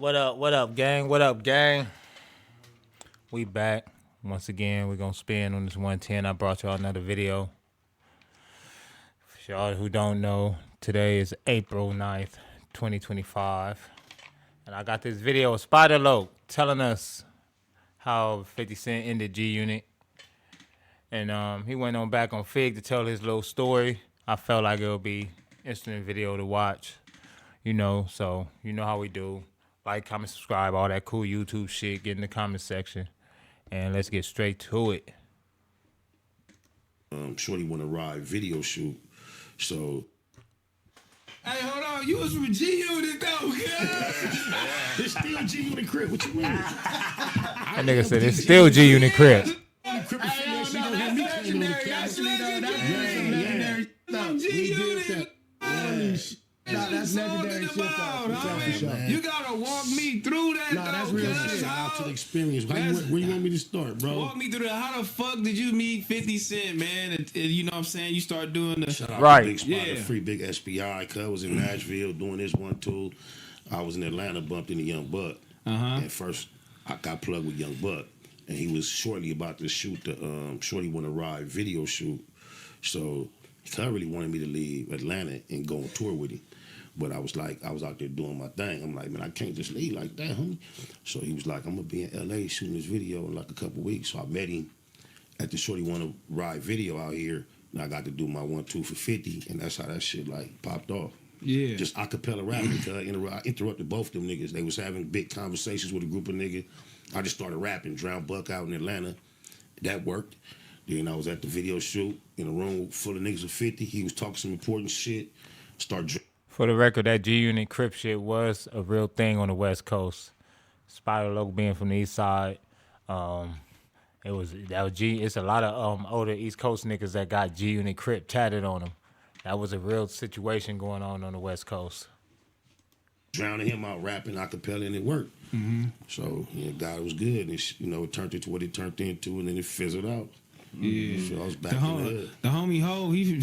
What up, gang? What up, gang? We back. Once again, we're going to spin on this 110. I brought y'all another video. For y'all who don't know, today is April 9th, 2025. And I got this video of Spiderloc telling us how 50 Cent ended G-Unit. And he went on back on Fig to tell his little story. I felt like it would be interesting video to watch. So you know how we do. Like, comment, subscribe, all that cool YouTube shit. Get in the comment section. And let's get straight to it. Shorty want to ride video shoot. So. Hey, hold on. You was from G-Unit though, cuz. It's still G-Unit Crip. What you mean? That nigga said it's still G-Unit Crip. That's legendary shit. You gotta walk me through that. Nah, that's real shit. Out to the experience. Where you want me to start, bro? Walk me through that. How the fuck did you meet 50 Cent, man? And you know what I'm saying? You start doing the Shout out right. To Big Spider, Free Big SPI. Cuz was in Nashville doing this one too. I was in Atlanta, bumped into Young Buck. And first, I got plugged with Young Buck, and he was shortly about to shoot the Shorty Want to Ride video shoot. So he really wanted me to leave Atlanta and go on tour with him. But I was out there doing my thing. I'm like, man, I can't just leave like that, homie. So he was like, I'm gonna be in LA shooting this video in like a couple weeks. So I met him at the Shorty Wanna Ride video out here, and I got to do my 1-2 for 50, and that's how that shit like popped off. Yeah. Just acapella rapping because I interrupted both them niggas. They was having big conversations with a group of niggas. I just started rapping, drowned Buck out in Atlanta. That worked. Then I was at the video shoot in a room full of niggas of 50. He was talking some important shit. For the record, that G-Unit Crip shit was a real thing on the West Coast. Spiderlocmosteasty being from the East Side, it's a lot of older East Coast niggas that got G-Unit Crip tatted on them. That was a real situation going on the West Coast. Drowning him out rapping acapella, and it worked. So God was good, and it turned into what it turned into, and then it fizzled out. Yeah, so I was back in the hood. The homie Ho, he a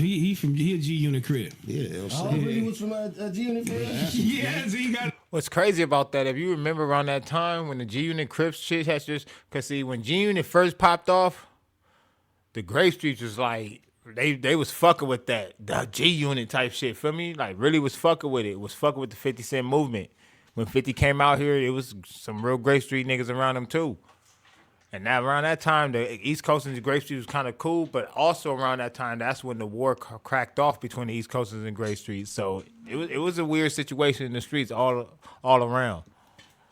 G-Unit Crip. Yeah, oh, he was from a G-Unit Crip. Yes, he got. What's crazy about that, if you remember around that time when the G-Unit Crip shit has just, cause see when G-Unit first popped off, the Grape Streets was like they was fucking with the G-Unit type shit. Feel me? Like really was fucking with it. Was fucking with the 50 Cent movement. When 50 came out here, it was some real Grape Street niggas around him too. And now around that time, the East Coast and the Grape Street was kind of cool, but also around that time, that's when the war cracked off between the East Coasters and Grape Street. So it was a weird situation in the streets all around.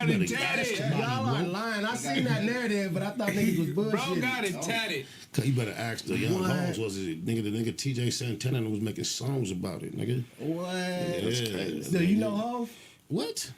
Y'all are lying. I seen that narrative, but I thought niggas was bullshit. Bro got it tatted. You better ask the young hoes. Was it the nigga TJ Santana was making songs about it, nigga? What? Yeah. Do you know Hov? What?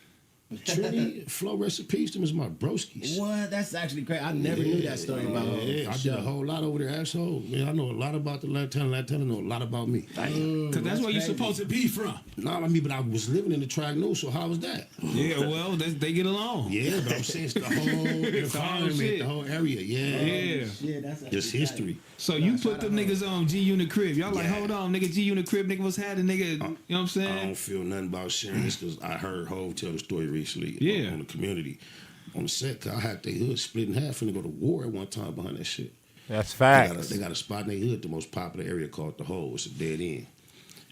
Trini, Flow Recipes, them is my broskies. What? That's actually crazy. I never knew that story about Hov. Yeah, I did a whole lot over there, asshole. Man, I know a lot about the Lantana know a lot about me. Because that's where you're supposed to be from. Nah, but I was living in the track news, so how was that? Yeah, well, they get along. Yeah, but I'm saying it's the whole environment, the whole area. Yeah. Yeah, that's just history. So you put them niggas on G-Unit Crip. Y'all like, hold on, nigga, G-Unit Crip, nigga, what's happening, nigga? You know what I'm saying? I don't feel nothing about sharing this because I heard Hov tell the story recently on the community. On the set, cause I had their hood split in half and go to war at one time behind that shit. That's facts. They got a spot in their hood, the most popular area called the Hole. It's a dead end.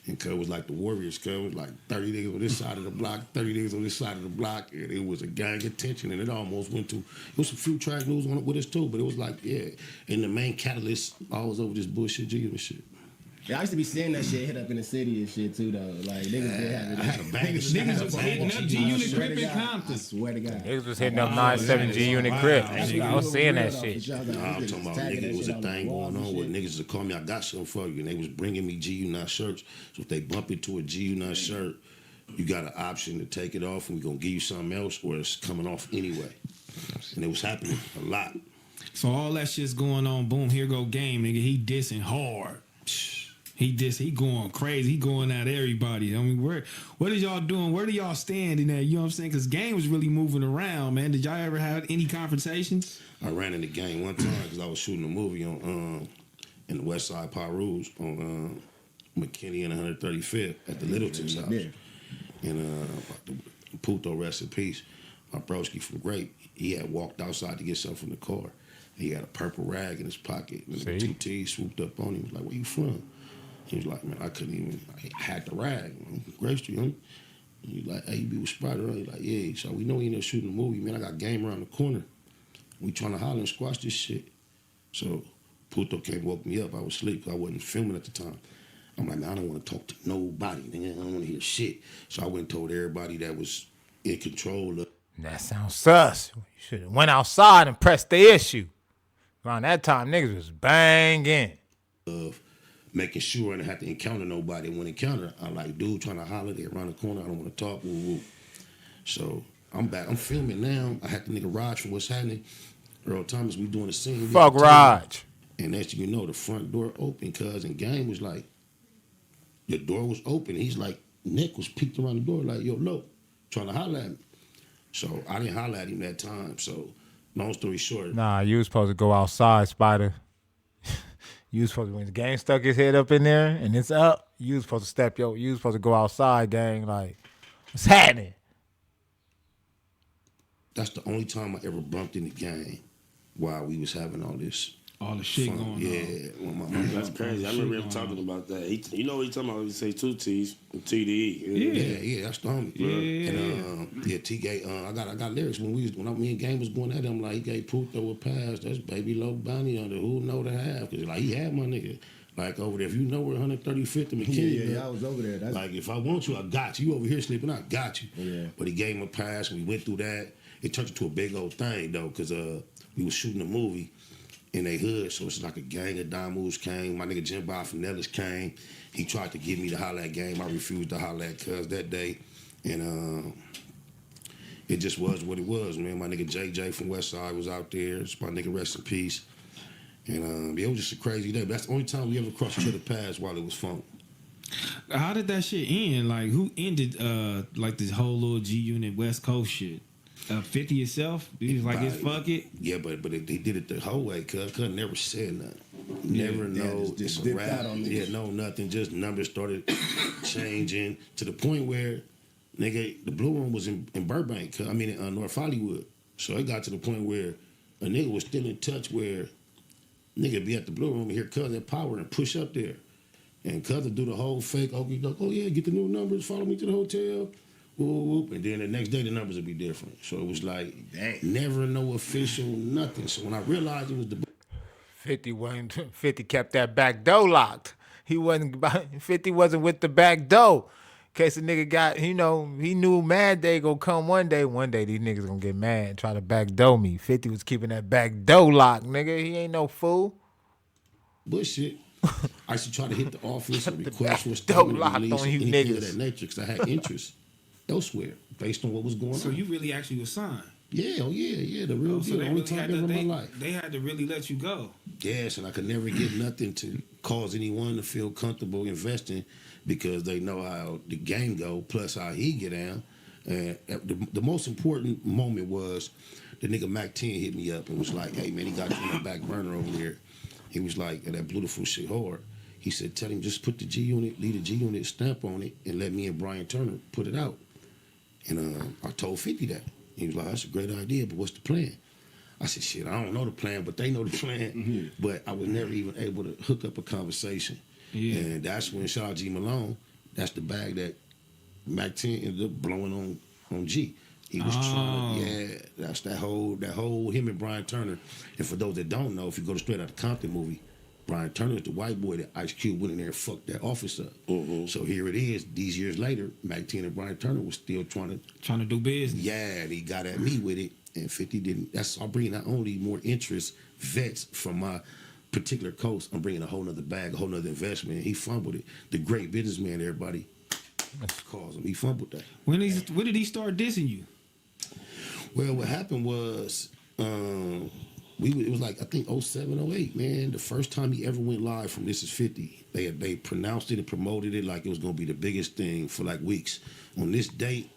And cuz it was like the Warriors, cuz it was like 30 niggas on this side of the block, 30 niggas on this side of the block, and it was a gang of tension, and it almost went to, it was some few track news on it with us too, but it was like, yeah, and the main catalyst always over this bullshit G-Unit shit. Yeah, I used to be seeing that shit hit up in the city and shit too, though. Like niggas did have it. I had a bag of Niggas was hitting up G-Unit Crip in Compton. I swear to God. Niggas was hitting up 9-7 G-Unit Crip. I was seeing that shit. Nah, I'm talking about niggas, it was a thing going on where niggas would call me, I got something for you, and they was bringing me G-Unit shirts. So if they bump into a G-Unit shirt, you got an option to take it off, and we're gonna give you something else, or it's coming off anyway. And it was happening a lot. So all that shit's going on, boom, here go Game, nigga. He dissing hard. He going crazy. He going at everybody. I mean, what is y'all doing? Where do y'all stand in that? You know what I'm saying? Because Game was really moving around, man. Did y'all ever have any confrontations? I ran in the game one time because I was shooting a movie on in the West Side Pie Rouge on McKinney and 135th at the Littleton's house. Yeah. And Puto, rest in peace. my broski from Grape, he had walked outside to get something from the car. He had a purple rag in his pocket. And the two T's swooped up on him. He was like, "Where you from?" He was like, "Man, I couldn't even. I had the rag, man. Grape Street, huh?" He was like, "Hey, you be with Spider?" He like, "Yeah." So we know he ended up shooting a movie, man. I got game around the corner. We trying to holler and squash this shit. So Puto came woke me up. I was asleep because I wasn't filming at the time. I'm like, "Man, I don't want to talk to nobody, nigga. I don't want to hear shit." So I went and told everybody that was in control of. That sounds sus. You should have went outside and pressed the issue. Around that time, niggas was banging. Of making sure I didn't have to encounter nobody. When encounter, I'm like, dude, trying to holler, they around the corner. I don't want to talk. Woo, woo. So I'm back. I'm filming now. I had the nigga Raj from What's Happening. Earl Thomas, we doing the scene. Fuck Raj. And next thing you know, the front door open, cuz, and Game was like, the door was open. He's like, Nick was peeked around the door like, "Yo, look," trying to holler at me. So I didn't holler at him that time. So long story short. Nah, you was supposed to go outside, Spider. You was supposed to, when the Gang stuck his head up in there and it's up, you was supposed to you was supposed to go outside, Gang, like, what's happening? That's the only time I ever bumped in the Gang while we was having all this. All the shit fun. going on. Yeah. That's crazy. I remember him talking about that. You know what he's talking about? He say 2 T's and TDE. Yeah, that's the homie. Yeah. And T gave I got lyrics when me and Game was going at him, like, he gave Puto a pass. That's Baby Low Bounty under who know to have. Cause like he had my nigga. Like over there, if you know where 135th and McKinney. Yeah, I was over there. That's like if I want you, I got you. You over here sleeping, I got you. Yeah. But he gave him a pass and we went through that. It turned into a big old thing though, cause we was shooting a movie in they hood, so it's like a gang of Damus came. My nigga Jim Bob from Nellis came. He tried to get me to holler at Game. I refused to holler at cuz that day. And it just was what it was, man. My nigga JJ from Westside was out there. It's my nigga, rest in peace. And it was just a crazy day. But that's the only time we ever crossed each other paths while it was fun. How did that shit end? Like, who ended like this whole little G-Unit West Coast shit? 50 itself? He was like, "It's fuck it." Yeah, but they did it the whole way. Cuz never said nothing. Never know just it's a dipped rap. out on niggas. Yeah, no nothing. Just numbers started changing to the point where, nigga, the Blue Room was in Burbank. In North Hollywood. So it got to the point where a nigga was still in touch where nigga be at the Blue Room and hear Cuz at Power and push up there. And Cuz would do the whole fake, oh yeah, get the new numbers, follow me to the hotel. Whoop, whoop. And then the next day the numbers would be different. So it was like, never no official nothing. So when I realized it was the 50 kept that back door locked. 50 wasn't with the back door. In case a nigga got, he knew Mad Day gonna come one day. One day these niggas gonna get mad and try to back door me. 50 was keeping that back door locked, nigga. He ain't no fool. bullshit. I used to try to hit the office and request for a Don't statement lock of release on you anything niggas. of that nature because I had interest elsewhere based on what was going So on. you really actually was signed? Yeah, the real So deal. they The only really time had ever to, in my life. they had to really let you go. Yes, and I could never get nothing to cause anyone to feel comfortable investing because they know how the game go, plus how he get down. And the most important moment was the nigga Mac 10 hit me up and was like, "Hey man, he got you on the back burner over there." He was like, "That beautiful shit hard." He said, "Tell him just put the G-Unit, leave the G-Unit stamp on it, and let me and Brian Turner put it out." And I told 50 that. He was like, "That's a great idea, but what's the plan?" I said, "Shit, I don't know the plan, but they know the plan." Mm-hmm. But I was never even able to hook up a conversation. Yeah. And that's when shout out G Malone, that's the bag that Mac 10 ended up blowing on G. He was trying to, that's that whole him and Brian Turner. And for those that don't know, if you go to Straight Outta Compton movie, Brian Turner is the white boy that Ice Cube went in there and fucked that office up. Mm-hmm. So here it is, these years later, Mac 10 and Brian Turner was still trying to do business. Yeah, he got at me with it, and 50 didn't. I'm bringing not only more interest, vets from my particular coast, I'm bringing a whole nother bag, a whole nother investment. He fumbled it. The great businessman, everybody calls him. He fumbled that. When did he start dissing you? Well, what happened was, it was like, I think 07, 08, man. The first time he ever went live from This Is 50. They pronounced it and promoted it like it was going to be the biggest thing for like weeks. On this date,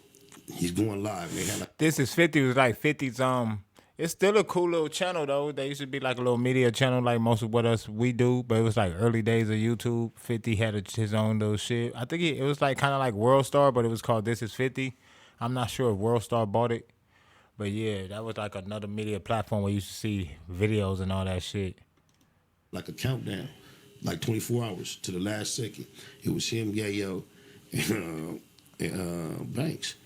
he's going live. They had like, This Is 50 was like 50's, it's still a cool little channel though. They used to be like a little media channel like most of what we do, but it was like early days of YouTube. 50 had his own little shit. I think it was like kind of like World Star, but it was called This Is 50. I'm not sure if World Star bought it. But yeah, that was like another media platform where you used to see videos and all that shit. Like a countdown, like 24 hours to the last second. It was him, Yayo, and Banks.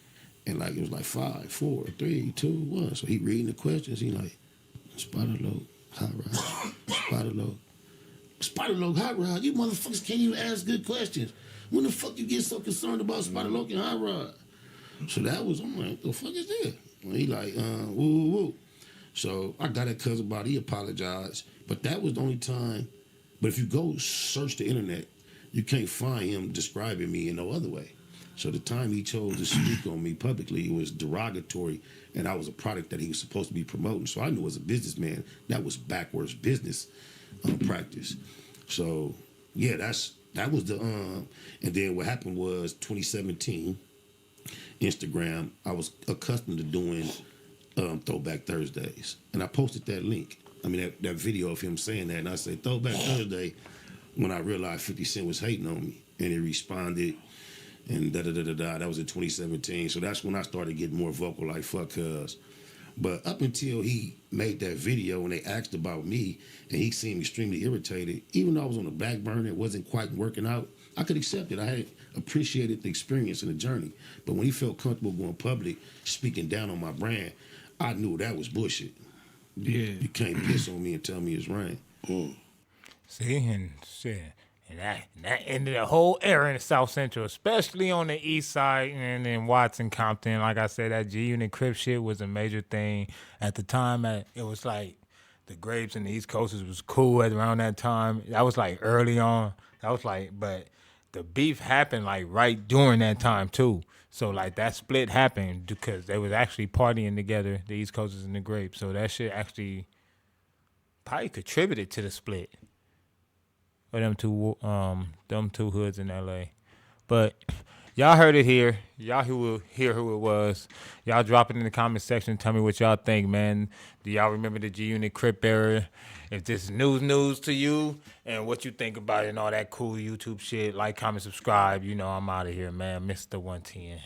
And like it was like 5, 4, 3, 2, 1. So he reading the questions. He like, Spiderloc, hot rod, Spiderloc, hot rod. You motherfuckers can't even ask good questions. When the fuck you get so concerned about Spiderloc and hot rod? So that was, I'm like, the fuck is that? And he like, woo, woo, woo. So I got at Cuz about it. He apologized. But that was the only time. But if you go search the internet, you can't find him describing me in no other way. So the time he chose to speak on me publicly, it was derogatory, and I was a product that he was supposed to be promoting. So I knew as a businessman, that was backwards business practice. So yeah, that was the and then what happened was 2017, Instagram, I was accustomed to doing Throwback Thursdays, and I posted that link. I mean that video of him saying that, and I said Throwback Thursday when I realized 50 Cent was hating on me, and he responded. And da-da-da-da-da, that was in 2017. So that's when I started getting more vocal, like, fuck Cuz. But up until he made that video and they asked about me, and he seemed extremely irritated, even though I was on the back burner, it wasn't quite working out, I could accept it. I had appreciated the experience and the journey. But when he felt comfortable going public, speaking down on my brand, I knew that was bullshit. Yeah. You can't piss on me and tell me it's rain. See, and shit. And that ended a whole era in the South Central, especially on the east side and in Watson, Compton. Like I said, that G-Unit Crip shit was a major thing. At the time, it was like the grapes and the East Coasters was cool at around that time. That was like early on. That was like, but the beef happened like right during that time too. So like that split happened because they was actually partying together, the East Coasters and the grapes. So that shit actually probably contributed to the split. Or them two hoods in LA. But y'all heard it here. Y'all who will hear who it was. Y'all drop it in the comment section. Tell me what y'all think, man. Do y'all remember the G-Unit Crip era? If this is news to you and what you think about it and all that cool YouTube shit, like, comment, subscribe. You know I'm out of here, man. Mr. 110.